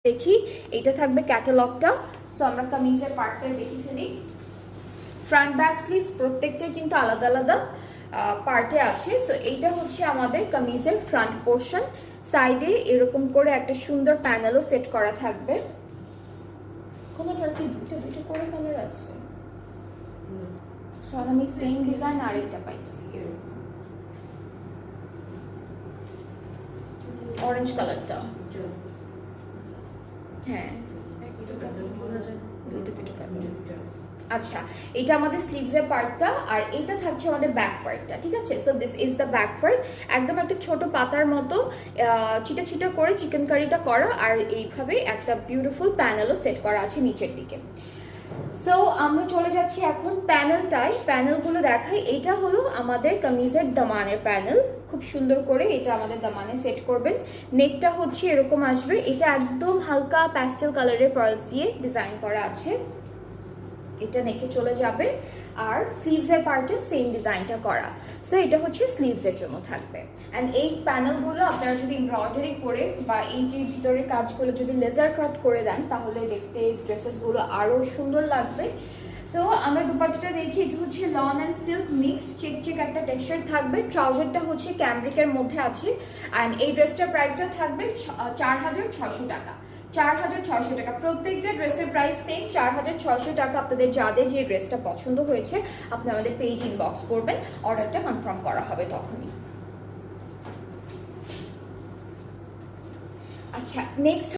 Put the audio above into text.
দেখি এটা থাকবে ক্যাটালগটা। সো আমরা কামিজের পার্টটা দেখি ফেলি। ফ্রন্ট ব্যাক স্লিভস প্রত্যেকটাই কিন্তু আলাদা আলাদা পার্টে আছে। সো এইটা হচ্ছে আমাদের কামিজের ফ্রন্ট পোর্শন। সাইডে এরকম করে একটা সুন্দর প্যানেলও সেট করা থাকবে। কোনোটার কি দুটো করে কালার আছে? কারণ আমি সেম ডিজাইন আরেকটা পাইছি অরেঞ্জ কালারটা। হ্যাঁ আচ্ছা, এটা আমাদের স্লিভসের পার্টটা, আর এটা থাকছে আমাদের ব্যাক পার্টটা। ঠিক আছে, so this is the back part. একদম একটা ছোট পাতার মতো চিটা চিটা করে চিকেন কারিটা করা, আর এইভাবে একটা বিউটিফুল প্যানেলও সেট করা আছে নিচের দিকে। সো আমরা চলে যাচ্ছি এখন প্যানেলটায়। প্যানেলগুলো দেখাই। এটা হলো আমাদের কামিজের দামানের প্যানেল। খুব সুন্দর করে এটা আমাদের দামানে সেট করবেন। নেকটা হচ্ছে এরকম আসবে। এটা একদম হালকা প্যাস্টেল কালারের পার্লস দিয়ে ডিজাইন করা আছে। এটা নেকে চলে যাবে, আর স্লিভসের পার্টে সেম ডিজাইনটা করা। সো এটা হচ্ছে স্লিভসের জন্য থাকবে। অ্যান্ড এই প্যানেলগুলো আপনারা যদি এমব্রয়ডারি করে বা এই যে ভিতরের কাজগুলো যদি লেজার কাট করে দেন, তাহলে দেখতে ড্রেসেসগুলো আরও সুন্দর লাগবে। সো আমরা দুপাট্টাটা দেখি। এটা হচ্ছে lawn and silk mixed check check একটা টেক্সচার থাকবে। ট্রাউজারটা হচ্ছে ক্যামব্রিকের মধ্যে আছে। অ্যান্ড এই ড্রেসটার প্রাইসটা থাকবে 4600 টাকা। 4600 টাকা। প্রত্যেকটা ড্রেসের প্রাইস সেম 4600 টাকা। আপনাদের যাদের যে ড্রেসটা পছন্দ হয়েছে আপনি আমাদের পেজ ইনবক্স করবেন, অর্ডারটা কনফার্ম করা হবে তখনই। আচ্ছা, নেক্সট